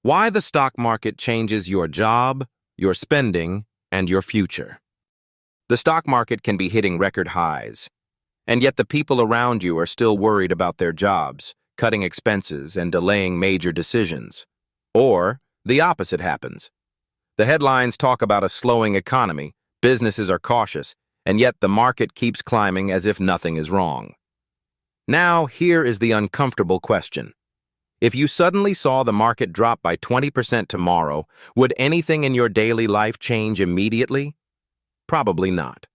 Why the stock market changes your job, your spending, and your future. The stock market can be hitting record highs, and yet the people around you are still worried about their jobs, cutting expenses, and delaying major decisions. Or the opposite happens. The headlines talk about a slowing economy, businesses are cautious, and yet the market keeps climbing as if nothing is wrong. Now, here is the uncomfortable question. If you suddenly saw the market drop by 20% tomorrow, would anything in your daily life change immediately? Probably not.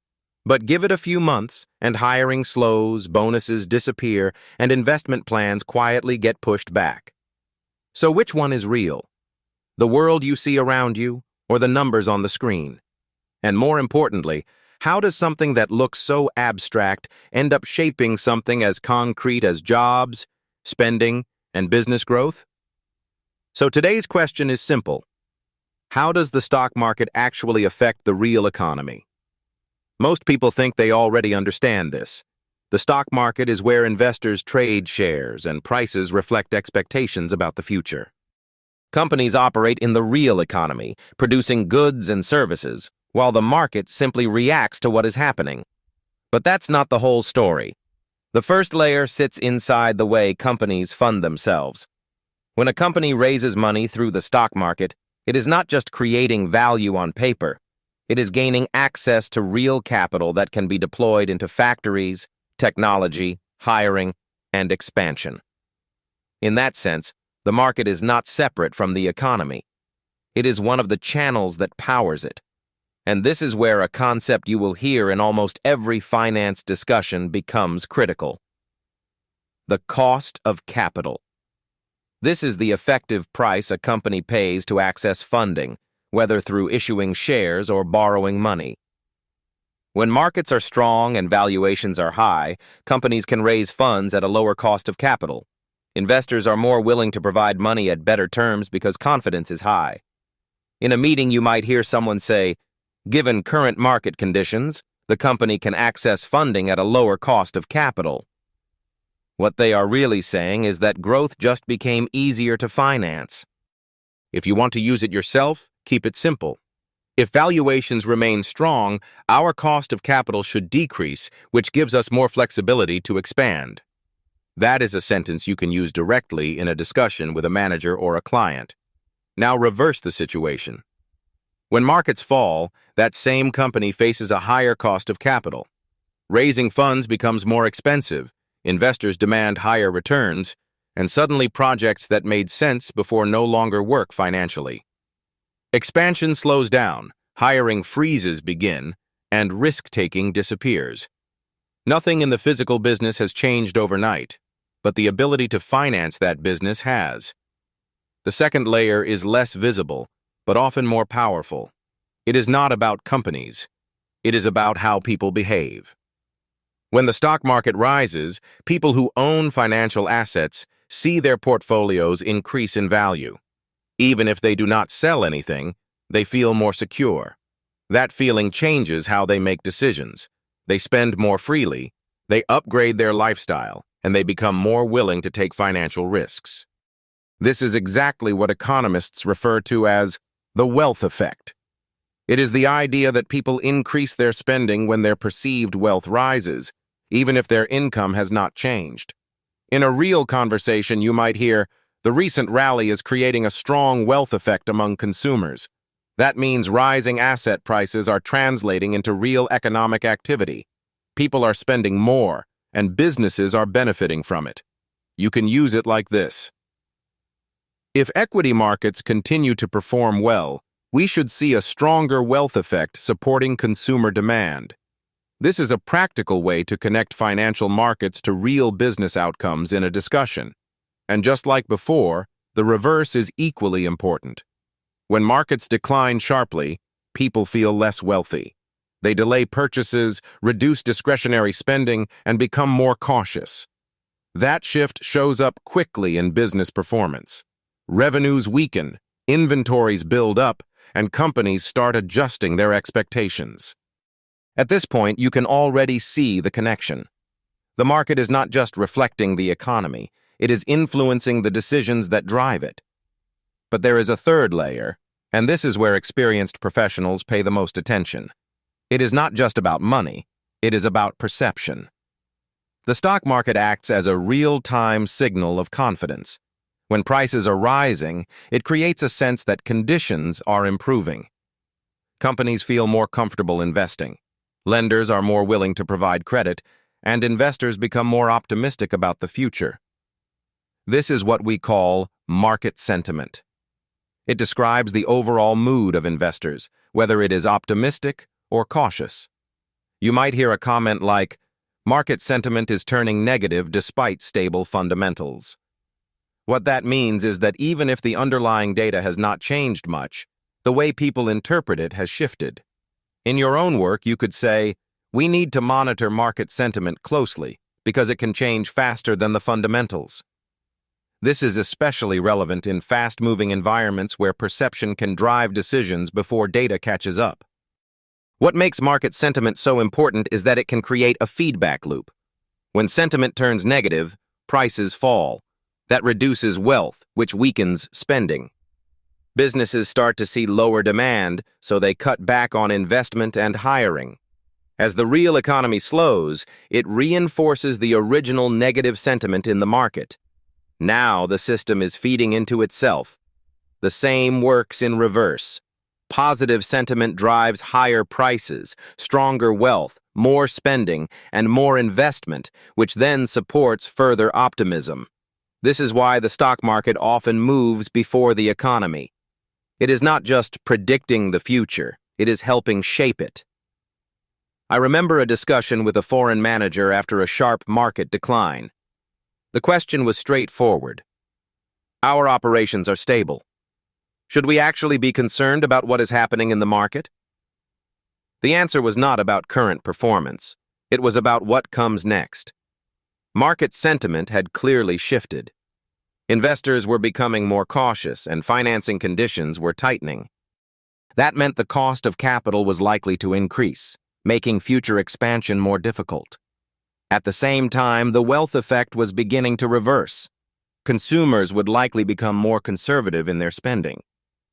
But give it a few months, and hiring slows, bonuses disappear, and investment plans quietly get pushed back. So which one is real? The world you see around you, or the numbers on the screen? And more importantly, how does something that looks so abstract end up shaping something as concrete as jobs, spending, and business growth? So today's question is simple. How does the stock market actually affect the real economy? Most people think they already understand this. The stock market is where investors trade shares and prices reflect expectations about the future. Companies operate in the real economy, producing goods and services, while the market simply reacts to what is happening. But that's not the whole story. The first layer sits inside the way companies fund themselves. When a company raises money through the stock market, it is not just creating value on paper. It is gaining access to real capital that can be deployed into factories, technology, hiring, and expansion. In that sense, the market is not separate from the economy. It is one of the channels that powers it. And this is where a concept you will hear in almost every finance discussion becomes critical. The cost of capital. This is the effective price a company pays to access funding, whether through issuing shares or borrowing money. When markets are strong and valuations are high, companies can raise funds at a lower cost of capital. Investors are more willing to provide money at better terms because confidence is high. In a meeting, you might hear someone say, "Given current market conditions, the company can access funding at a lower cost of capital." What they are really saying is that growth just became easier to finance. If you want to use it yourself, keep it simple. If valuations remain strong, our cost of capital should decrease, which gives us more flexibility to expand. That is a sentence you can use directly in a discussion with a manager or a client. Now reverse the situation. When markets fall, that same company faces a higher cost of capital. Raising funds becomes more expensive, investors demand higher returns, and suddenly projects that made sense before no longer work financially. Expansion slows down, hiring freezes begin, and risk-taking disappears. Nothing in the physical business has changed overnight, but the ability to finance that business has. The second layer is less visible, but often more powerful. It is not about companies. It is about how people behave. When the stock market rises, people who own financial assets see their portfolios increase in value. Even if they do not sell anything, they feel more secure. That feeling changes how they make decisions. They spend more freely, they upgrade their lifestyle, and they become more willing to take financial risks. This is exactly what economists refer to as the wealth effect. It is the idea that people increase their spending when their perceived wealth rises, even if their income has not changed. In a real conversation, you might hear, "The recent rally is creating a strong wealth effect among consumers." That means rising asset prices are translating into real economic activity. People are spending more, and businesses are benefiting from it. You can use it like this. If equity markets continue to perform well, we should see a stronger wealth effect supporting consumer demand. This is a practical way to connect financial markets to real business outcomes in a discussion. And just like before, the reverse is equally important. When markets decline sharply, people feel less wealthy. They delay purchases, reduce discretionary spending, and become more cautious. That shift shows up quickly in business performance. Revenues weaken, inventories build up, and companies start adjusting their expectations. At this point, you can already see the connection. The market is not just reflecting the economy, it is influencing the decisions that drive it. But there is a third layer, and this is where experienced professionals pay the most attention. It is not just about money, it is about perception. The stock market acts as a real-time signal of confidence. When prices are rising, it creates a sense that conditions are improving. Companies feel more comfortable investing. Lenders are more willing to provide credit, and investors become more optimistic about the future. This is what we call market sentiment. It describes the overall mood of investors, whether it is optimistic or cautious. You might hear a comment like, "Market sentiment is turning negative despite stable fundamentals." What that means is that even if the underlying data has not changed much, the way people interpret it has shifted. In your own work, you could say, "We need to monitor market sentiment closely because it can change faster than the fundamentals." This is especially relevant in fast-moving environments where perception can drive decisions before data catches up. What makes market sentiment so important is that it can create a feedback loop. When sentiment turns negative, prices fall. That reduces wealth, which weakens spending. Businesses start to see lower demand, so they cut back on investment and hiring. As the real economy slows, it reinforces the original negative sentiment in the market. Now the system is feeding into itself. The same works in reverse. Positive sentiment drives higher prices, stronger wealth, more spending, and more investment, which then supports further optimism. This is why the stock market often moves before the economy. It is not just predicting the future, it is helping shape it. I remember a discussion with a foreign manager after a sharp market decline. The question was straightforward. Our operations are stable. Should we actually be concerned about what is happening in the market? The answer was not about current performance. It was about what comes next. Market sentiment had clearly shifted. Investors were becoming more cautious and financing conditions were tightening. That meant the cost of capital was likely to increase, making future expansion more difficult. At the same time, the wealth effect was beginning to reverse. Consumers would likely become more conservative in their spending.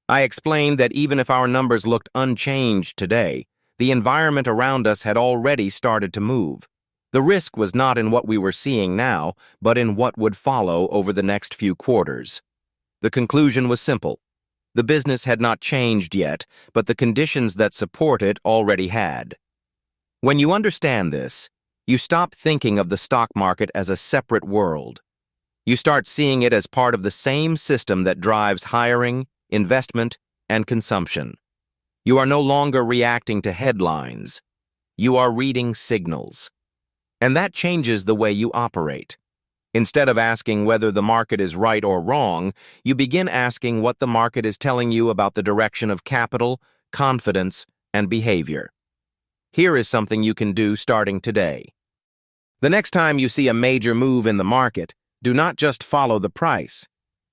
I explained that even if our numbers looked unchanged today, the environment around us had already started to move. The risk was not in what we were seeing now, but in what would follow over the next few quarters. The conclusion was simple. The business had not changed yet, but the conditions that support it already had. When you understand this, you stop thinking of the stock market as a separate world. You start seeing it as part of the same system that drives hiring, investment, and consumption. You are no longer reacting to headlines. You are reading signals. And that changes the way you operate. Instead of asking whether the market is right or wrong, you begin asking what the market is telling you about the direction of capital, confidence, and behavior. Here is something you can do starting today. The next time you see a major move in the market, do not just follow the price.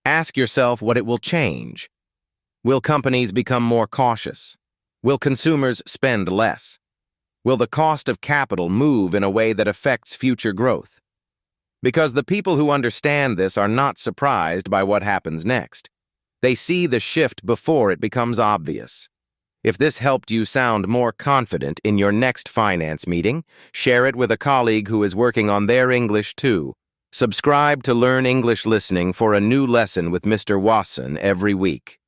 Ask yourself what it will change. Will companies become more cautious? Will consumers spend less? Will the cost of capital move in a way that affects future growth? Because the people who understand this are not surprised by what happens next. They see the shift before it becomes obvious. If this helped you sound more confident in your next finance meeting, share it with a colleague who is working on their English too. Subscribe to Learn English Listening for a new lesson with Mr. Wason every week.